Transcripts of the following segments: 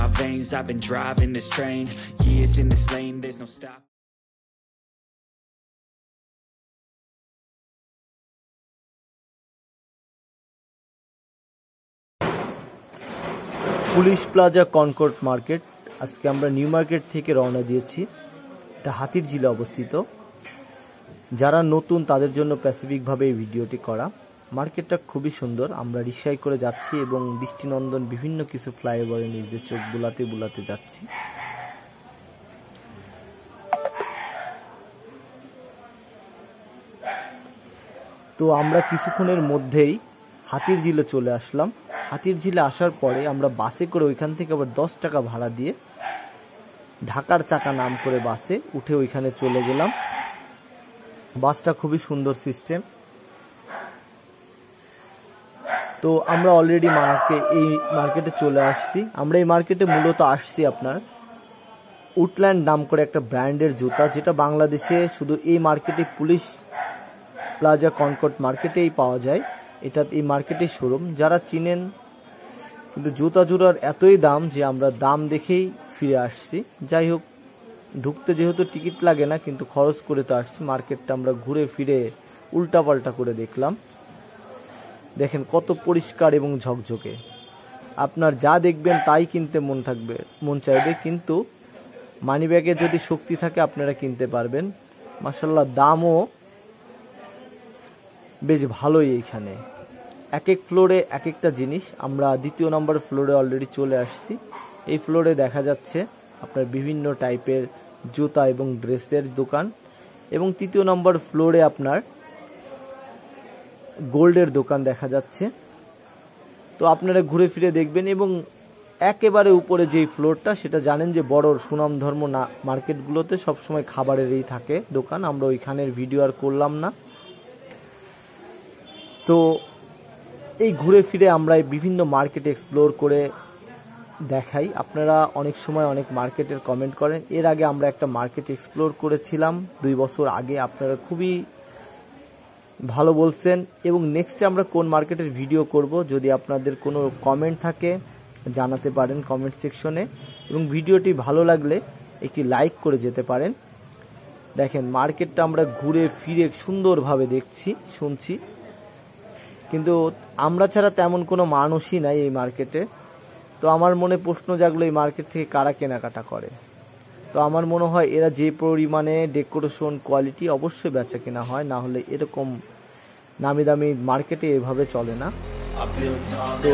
my veins. I've been driving this train, years in this lane, there's no stop. Police plaza Concord market. আজকে আমরা new market থেকে রওনা দিয়েছি। এটা হাতিরঝিলে অবস্থিত। যারা নতুন তাদের জন্য স্পেসিফিকভাবে এই ভিডিওটি করা। মার্কেটটা খুবই সুন্দর। আমরা রিক্সায় করে যাচ্ছি এবং দৃষ্টিনন্দন বিভিন্ন কিছু ফ্লাইওভারে নিজেদের চোখ বুলাতে বুলাতে যাচ্ছি। তো আমরা কিছুক্ষণের মধ্যেই হাতিরঝিলে চলে আসলাম। হাতিরঝিলে আসার পরে আমরা বাসে করে ওইখান থেকে আবার 10 টাকা ভাড়া দিয়ে ঢাকার চাকা নাম করে বাসে উঠে ওইখানে চলে গেলাম। বাসটা খুবই সুন্দর সিস্টেম। তো আমরা অলরেডি এই মার্কেটে চলে আসছি। আমরা এই মার্কেটে মূলত আসছি আপনার উডল্যান্ড নাম করে একটা ব্র্যান্ডের জুতা, যেটা বাংলাদেশে শুধু এই মার্কেটে পুলিশ প্লাজা কনকর্ড মার্কেটেই পাওয়া যায়। এটা এই মার্কেটের শোরুম। যারা চিনেন, কিন্তু জুতা জোড়ার এতই দাম যে আমরা দাম দেখেই ফিরে আসছি। যাই হোক, ঢুকতে যেহেতু টিকিট লাগে না, কিন্তু খরচ করে তো আসছি। মার্কেটটা আমরা ঘুরে ফিরে উল্টাপাল্টা করে দেখলাম। দেখেন কত পরিষ্কার এবং ঝকঝকে। আপনার যা দেখবেন তাই কিনতে মন চাইবে, কিন্তু মানিব্যাগে যদি শক্তি থাকে আপনারা কিনতে পারবেন। মাশাআল্লাহ, দামও বেশ ভালোই। এইখানে এক এক ফ্লোরে এক একটা জিনিস। আমরা 2 নম্বর ফ্লোরে অলরেডি চলে আসছি। এই ফ্লোরে দেখা যাচ্ছে আপনার বিভিন্ন টাইপের জুতা এবং ড্রেসের দোকান, এবং 3 নম্বর ফ্লোরে আপনার গোল্ডের দোকান দেখা যাচ্ছে। তো আপনারা ঘুরে ফিরে দেখবেন। এবং একেবারে উপরে যেই ফ্লোরটা, সেটা জানেন যে বড় সুনামধর্ম না মার্কেটগুলোতে সবসময় খাবারেরই থাকে দোকান। আমরা ওইখানের ভিডিও আর করলাম না। তো এই ঘুরে ফিরে আমরা বিভিন্ন মার্কেট এক্সপ্লোর করে দেখাই। আপনারা অনেক সময় অনেক মার্কেটের কমেন্ট করেন। এর আগে আমরা একটা মার্কেট এক্সপ্লোর করেছিলাম 2 বছর আগে, আপনারা খুবই ভালো বলছেন। এবং নেক্সটে আমরা কোন মার্কেটের ভিডিও করব, যদি আপনাদের কোনো কমেন্ট থাকে জানাতে পারেন কমেন্ট সেকশনে। এবং ভিডিওটি ভালো লাগলে একটি লাইক করে যেতে পারেন। দেখেন মার্কেটটা আমরা ঘুরে ফিরে সুন্দরভাবে দেখছি, শুনছি, কিন্তু আমরা ছাড়া তেমন কোনো মানুষই নাই এই মার্কেটে। তো আমার মনে প্রশ্ন জাগলো, এই মার্কেট থেকে কারা কেনাকাটা করে। তো আমার মনে হয় এরা যে পরিমাণে ডেকোরেশন কোয়ালিটি, অবশ্যই বেচা কেনা হয়, না হলে এরকম নামি দামি মার্কেটে এভাবে চলে না। তো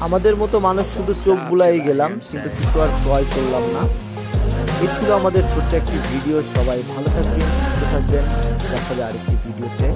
আমাদের মতো মানুষ শুধু চোখ বুলাই গেলাম, কিন্তু কিছু আর ক্রয় করলাম না। এই ছিল আমাদের ছোট্ট একটি ভিডিও। সবাই ভালো থাকবেন, সুস্থ থাকবেন। দেখা যাবে আরেকটি ভিডিওতে।